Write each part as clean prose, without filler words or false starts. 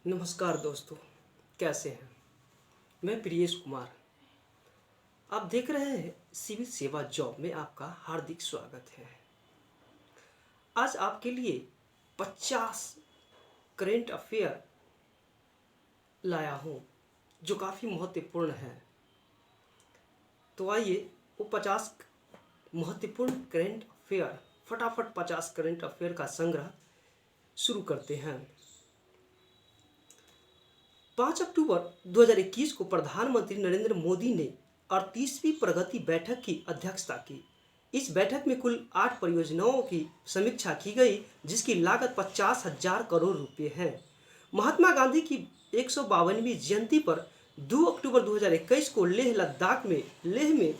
नमस्कार दोस्तों, कैसे हैं। मैं प्रियेश कुमार। आप देख रहे हैं सिविल सेवा जॉब में आपका हार्दिक स्वागत है। आज आपके लिए 50 करेंट अफेयर लाया हूँ जो काफ़ी महत्वपूर्ण है। तो आइए वो 50 महत्वपूर्ण करेंट अफेयर, फटाफट 50 करेंट अफेयर का संग्रह शुरू करते हैं। 5 अक्टूबर 2021 को प्रधानमंत्री नरेंद्र मोदी ने 38वीं प्रगति बैठक की अध्यक्षता की। इस बैठक में कुल 8 परियोजनाओं की समीक्षा की गई, जिसकी लागत 50,000 करोड़ रुपए है। महात्मा गांधी की 152वीं जयंती पर 2 अक्टूबर 2021 को लेह में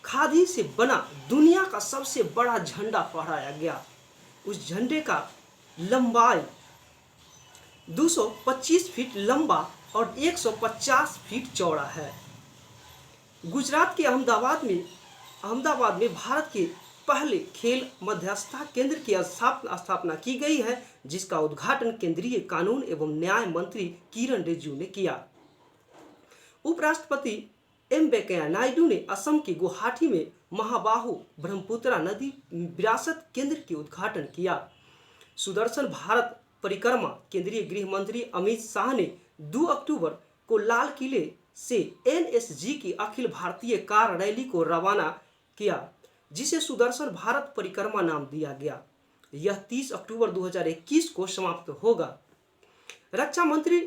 खादी से बना दुनिया का सबसे बड़ा झंडा फहराया गया। उस झंडे का लंबाई 225 फीट लंबा और 150 फीट चौड़ा है। गुजरात के अहमदाबाद में भारत के पहले खेल मध्यस्थता केंद्र की स्थापना की गई है, जिसका उद्घाटन केंद्रीय कानून एवं न्याय मंत्री किरण रिजिजू ने किया। उपराष्ट्रपति एम वेंकैया नायडू ने असम के गुवाहाटी में महाबाहु ब्रह्मपुत्रा नदी विरासत केंद्र के उद्घाटन किया। सुदर्शन भारत परिक्रमा केंद्रीय गृह मंत्री अमित शाह ने 2 अक्टूबर को लाल किले से एनएसजी की अखिल भारतीय कार रैली को रवाना किया, जिसे सुदर्शन भारत परिक्रमा नाम दिया गया। यह 30 अक्टूबर 2021 को समाप्त होगा। रक्षा मंत्री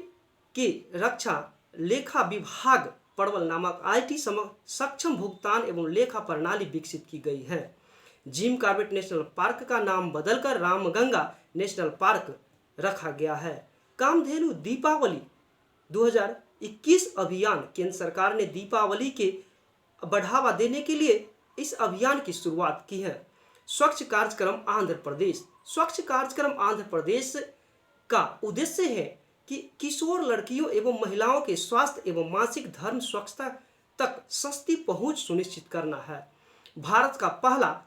के रक्षा लेखा विभाग पड़वल नामक आईटी सक्षम भुगतान एवं लेखा प्रणाली विकसित की गई है। जिम कॉर्बेट नेशनल पार्क का नाम बदलकर रामगंगा नेशनल पार्क रखा गया है। कामधेनु दीपावली 2021 अभियान, केंद्र सरकार ने दीपावली के बढ़ावा देने के लिए इस अभियान की शुरुआत की है। स्वच्छ कार्यक्रम आंध्र प्रदेश का उद्देश्य है कि किशोर लड़कियों एवं महिलाओं के स्वास्थ्य एवं मानसिक धर्म स्वच्छता तक सस्ती पहुंच सुनिश्चित करना है। भारत का पहला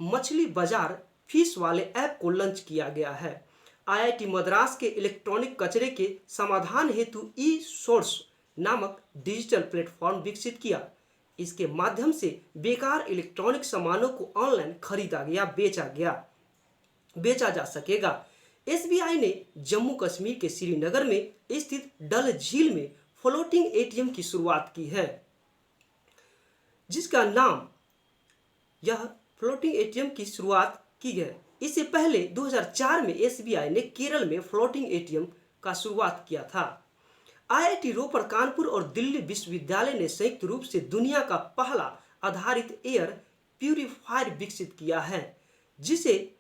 मछली बाजार फीस वाले ऐप को लॉन्च किया गया है। आईआईटी मद्रास के इलेक्ट्रॉनिक कचरे के समाधान हेतु ई-सोर्स नामक डिजिटल प्लेटफॉर्म विकसित किया। इसके माध्यम से बेकार इलेक्ट्रॉनिक सामानों को ऑनलाइन खरीदा या बेचा जा सकेगा। एसबीआई ने जम्मू कश्मीर के श्रीनगर में स्थित डल झील में फ्लोटिंग एटीएम की शुरुआत की है, जिसका नाम यह फ्लोटिंग एटीएम की शुरुआत की है। इससे पहले 2004 में एसबीआई ने केरल में फ्लोटिंग एटीएम का शुरुआत किया था। आईआईटी रोपड़, कानपुर और दिल्ली विश्वविद्यालय ने संयुक्त रूप से दुनिया का पहला आधारित एयर प्यूरिफायर विकसित किया है, जिसे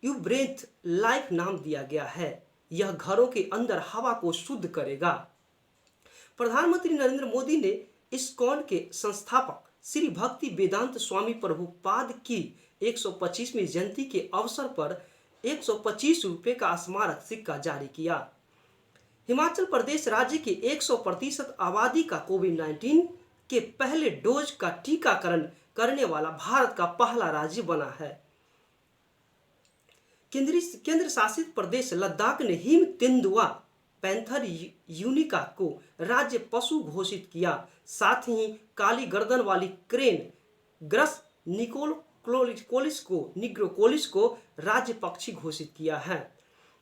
यू ब्रेथ लाइफ नाम दिया गया है। यह घरों के अंदर हवा को शुद्ध करेगा। प्रधानमंत्री नरेंद्र मोदी ने इस्कॉन के संस्थापक श्री भक्ति वेदांत स्वामी प्रभुपाद की 125वीं जयंती के अवसर पर 125 रुपये का स्मारक सिक्का जारी किया। हिमाचल प्रदेश राज्य की 100% आबादी का कोविड-19 के पहले डोज का टीकाकरण करने वाला भारत का पहला राज्य बना है। केंद्र शासित प्रदेश लद्दाख ने हिम तेंदुआ पैंथर यूनिका को राज्य पशु घोषित किया। साथ ही काली गर्दन वाली क्रेन ग्रस निग्रोकोलिस को राज्य पक्षी घोषित किया है।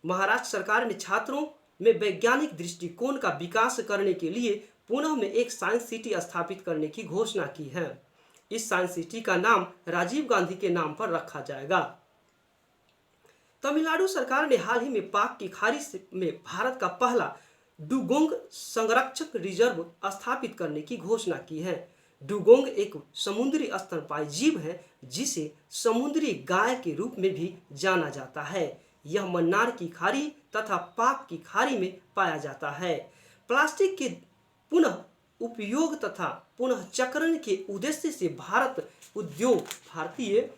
महाराष्ट्र सरकार ने छात्रों में वैज्ञानिक दृष्टिकोण का विकास करने के लिए पुणे में एक साइंस सिटी स्थापित करने की घोषणा की है। इस साइंस सिटी का नाम राजीव गांधी के नाम पर रखा जाएगा। तमिलनाडु सरकार ने हाल ही में पाक की खाड़ी में भारत का पहला डुगोंग संरक्षक रिजर्व स्थापित करने की घोषणा की है। डुगोंग एक समुद्री स्तनपायी जीव है, जिसे समुद्री गाय के रूप में भी जाना जाता है। यह मन्नार की खाड़ी तथा पाक की खाड़ी में पाया जाता है। प्लास्टिक के पुनः उपयोग तथा पुनः चक्रण के उद्देश्य से भारतीय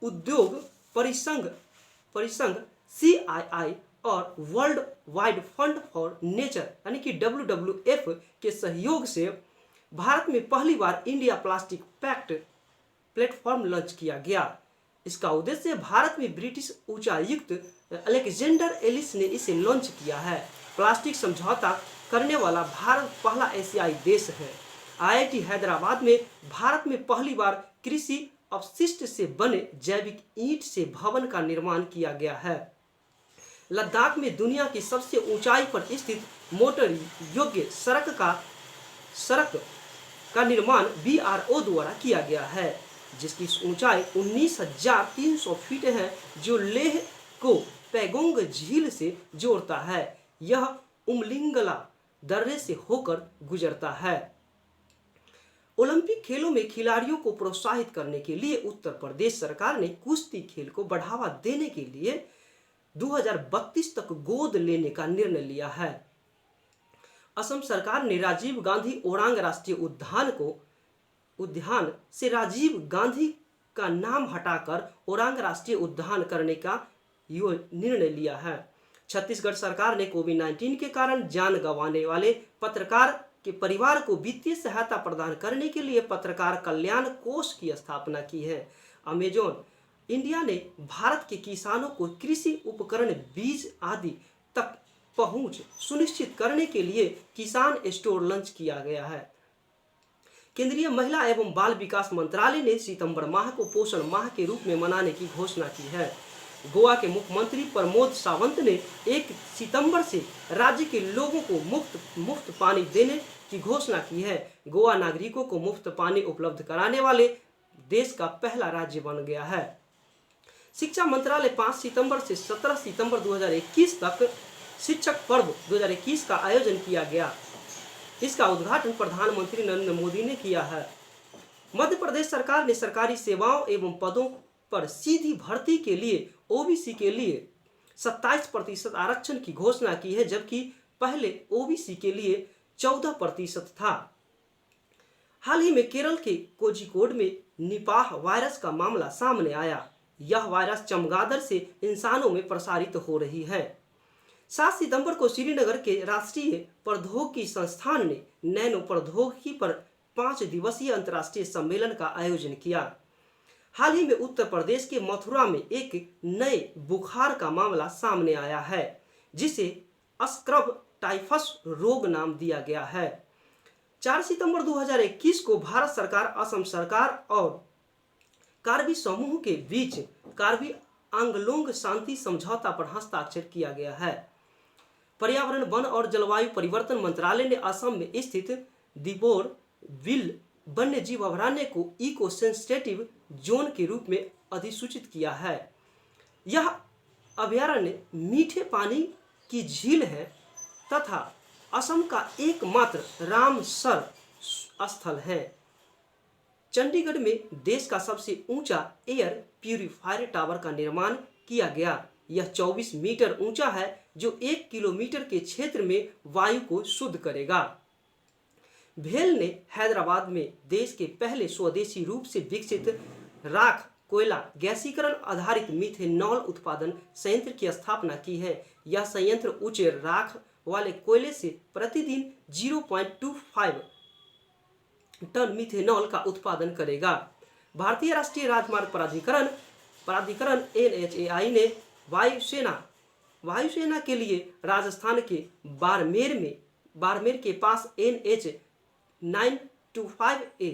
उद्योग परिसंघ CII और world wide fund for nature यानी कि WWF के सहयोग से भारत में पहली बार India plastic pact platform launch किया गया। इसका उद्देश्य भारत में ब्रिटिश उच्चायुक्त अलेक्जेंडर एलिस ने इसे लॉन्च किया है। प्लास्टिक समझौता करने वाला भारत पहला एशियाई देश है। IIT हैदराबाद में भारत में पहली बार कृषि अपशिष्ट से बने जैविक ईंट से भवन का निर्माण किया गया है। लद्दाख में दुनिया की सबसे ऊंचाई पर स्थित मोटर योग्य सड़क का निर्माण BRO द्वारा किया गया है, जिसकी ऊंचाई 19,300 फीट है, जो लेह को पैगोंग झील से जोड़ता है। यह उमलिंगला दर्रे से होकर गुजरता है। ओलंपिक खेलों में खिलाड़ियों को प्रोत्साहित करने के लिए उत्तर प्रदेश सरकार ने कुश्ती खेल को बढ़ावा देने के लिए 2032 तक गोद लेने का निर्णय लिया है। असम सरकार ने राजीव गांधी ओरांग राष्ट्रीय उद्यान से राजीव गांधी का नाम हटाकर ओरांग राष्ट्रीय उद्यान करने का निर्णय लिया है। छत्तीसगढ़ सरकार ने कोविड-19 के कारण जान गंवाने वाले पत्रकार के परिवार को वित्तीय सहायता प्रदान करने के लिए पत्रकार कल्याण कोष की स्थापना की है। अमेजॉन इंडिया ने भारत के किसानों को कृषि उपकरण, बीज आदि तक पहुंच सुनिश्चित करने के लिए किसान स्टोर लॉन्च किया गया है। केंद्रीय महिला एवं बाल विकास मंत्रालय ने सितंबर माह को पोषण माह के रूप में मनाने की घोषणा की है। गोवा के मुख्यमंत्री प्रमोद सावंत ने 1 सितंबर से राज्य के लोगों को मुफ्त पानी देने की घोषणा की है। गोवा नागरिकों को मुफ्त पानी उपलब्ध कराने वाले देश का पहला राज्य बन गया है। शिक्षा मंत्रालय 5 सितंबर से 17 सितंबर 2021 तक शिक्षक पर्व 2021 का आयोजन किया गया। इसका उद्घाटन प्रधानमंत्री नरेंद्र मोदी ने किया है। मध्य प्रदेश सरकार ने सरकारी सेवाओं एवं पदों पर सीधी भर्ती के लिए OBC के लिए 27% आरक्षण की घोषणा की है, जबकि पहले OBC के लिए 14% था। हाल ही में केरल के कोझिकोड में निपाह वायरस का मामला सामने आया। यह वायरस चमगादड़ से इंसानों में प्रसारित हो रही है। 7 सितंबर को श्रीनगर के राष्ट्रीय प्रौद्योगिकी संस्थान ने नैनो प्रौद्योगिकी पर 5 दिवसीय अंतर्राष्ट्रीय सम्मेलन का आयोजन किया। हाल ही में उत्तर प्रदेश के मथुरा में एक नए बुखार का मामला सामने आया है, जिसे स्क्रब टाइफस रोग नाम दिया गया है। 4 सितंबर 2021 को भारत सरकार, असम सरकार और कार्बी समूह के बीच कार्बी आंगलोंग शांति समझौता पर हस्ताक्षर किया गया है। पर्यावरण, वन और जलवायु परिवर्तन मंत्रालय ने असम में स्थित दीपोर बिल वन्य जीव अभयारण्य को इको सेंसिटिव जोन के रूप में अधिसूचित किया है। यह अभयारण्य मीठे पानी की झील है तथा असम का एकमात्र रामसर स्थल है। चंडीगढ़ में देश का सबसे ऊंचा एयर प्यूरिफायर टावर का निर्माण किया गया। यह 24 मीटर ऊंचा है, जो 1 किलोमीटर के क्षेत्र में वायु को शुद्ध करेगा। भेल ने हैदराबाद में देश के पहले स्वदेशी रूप से विकसित राख कोयला गैसीकरण आधारित मिथेनॉल उत्पादन संयंत्र की स्थापना की है। यह संयंत्र उच्च राख वाले कोयले से प्रतिदिन 0.25 टन मिथेनॉल का उत्पादन करेगा। भारतीय राष्ट्रीय राजमार्ग प्राधिकरण NHAI ने वायुसेना के लिए राजस्थान के बाड़मेर के पास NH 925A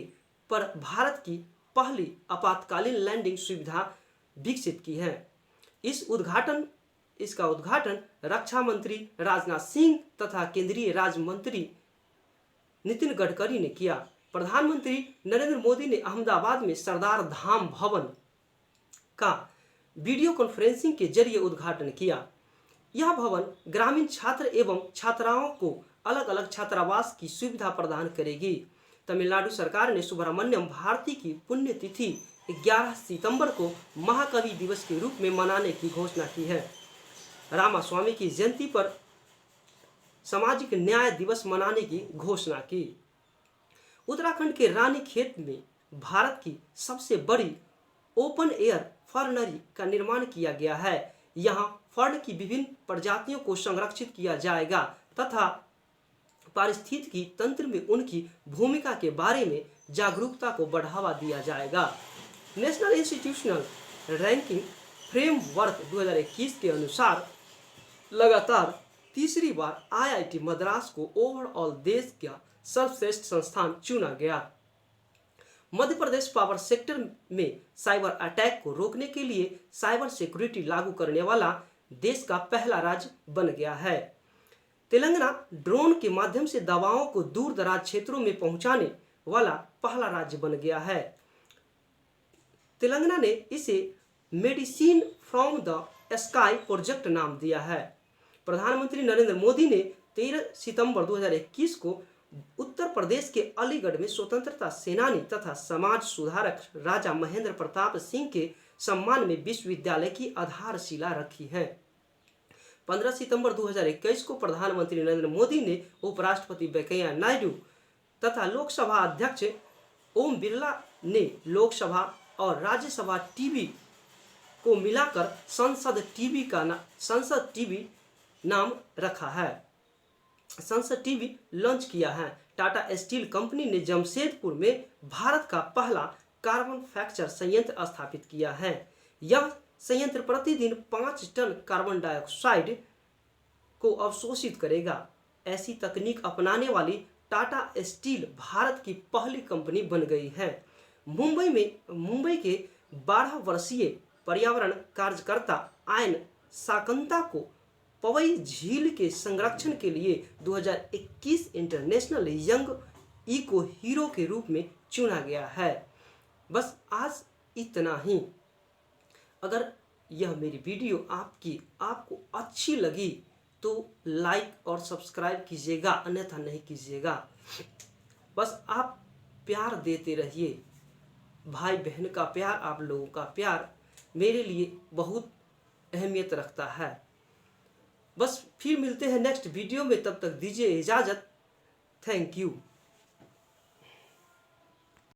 पर भारत की पहली आपातकालीन लैंडिंग सुविधा विकसित की है। इसका उद्घाटन रक्षा मंत्री राजनाथ सिंह तथा केंद्रीय राज्य मंत्री नितिन गडकरी ने किया। प्रधानमंत्री नरेंद्र मोदी ने अहमदाबाद में सरदार धाम भवन का वीडियो कॉन्फ्रेंसिंग के जरिए उद्घाटन किया। यह भवन ग्रामीण छात्र एवं छात्राओं को अलग अलग छात्रावास की सुविधा प्रदान करेगी। तमिलनाडु सरकार ने सुब्रमण्यम भारती की पुण्यतिथि 11 सितंबर को महाकवि दिवस के रूप में मनाने की घोषणा की है। रामास्वामी की जयंती पर सामाजिक न्याय दिवस मनाने की घोषणा की। उत्तराखंड के रानीखेत में भारत की सबसे बड़ी ओपन एयर फर्नरी का निर्माण किया गया है। यहाँ फर्न की विभिन्न प्रजातियों को संरक्षित किया जाएगा तथा पारिस्थितिकी तंत्र में उनकी भूमिका के बारे में जागरूकता को बढ़ावा दिया जाएगा। नेशनल इंस्टीट्यूशनल रैंकिंग फ्रेमवर्क 2021 के अनुसार लगातार तीसरी बार आईआईटी मद्रास को ओवरऑल देश का सर्वश्रेष्ठ संस्थान चुना गया। मध्य प्रदेश पावर सेक्टर में साइबर अटैक को रोकने के लिए साइबर सिक्योरिटी लागू करने वाला देश का पहला राज्य बन गया है। तेलंगाना ड्रोन के माध्यम से दवाओं को दूर दराज क्षेत्रों में पहुंचाने वाला पहला राज्य बन गया है। तेलंगाना ने इसे medicine from the sky project नाम दिया है। प्रधानमंत्री नरेंद्र मोदी ने 13 सितंबर 2021 को उत्तर प्रदेश के अलीगढ़ में स्वतंत्रता सेनानी तथा समाज सुधारक राजा महेंद्र प्रताप सिंह के सम्मान में विश्वविद्यालय की आधारशिला रखी है। 15 सितंबर 2021 को प्रधानमंत्री नरेंद्र मोदी ने उपराष्ट्रपति वेंकैया नायडू तथा लोकसभा अध्यक्ष ओम बिरला ने लोकसभा और राज्यसभा टीवी को मिलाकर संसद टीवी नाम रखा है। संसद टीवी लॉन्च किया है। टाटा स्टील कंपनी ने जमशेदपुर में भारत का पहला कार्बन फैक्चर संयंत्र स्थापित किया है। यह संयंत्र प्रतिदिन 5 टन कार्बन डाइऑक्साइड को अवशोषित करेगा। ऐसी तकनीक अपनाने वाली टाटा स्टील भारत की पहली कंपनी बन गई है। मुंबई के 12 वर्षीय पर्यावरण कार्यकर्ता आयन साकंता को पवई झील के संरक्षण के लिए 2021 इंटरनेशनल यंग इको हीरो के रूप में चुना गया है। बस आज इतना ही। अगर यह मेरी वीडियो आपको अच्छी लगी तो लाइक और सब्सक्राइब कीजिएगा, अन्यथा नहीं कीजिएगा। बस आप प्यार देते रहिए। भाई बहन का प्यार, आप लोगों का प्यार मेरे लिए बहुत अहमियत रखता है। बस फिर मिलते हैं नेक्स्ट वीडियो में, तब तक दीजिए इजाज़त। Thank you.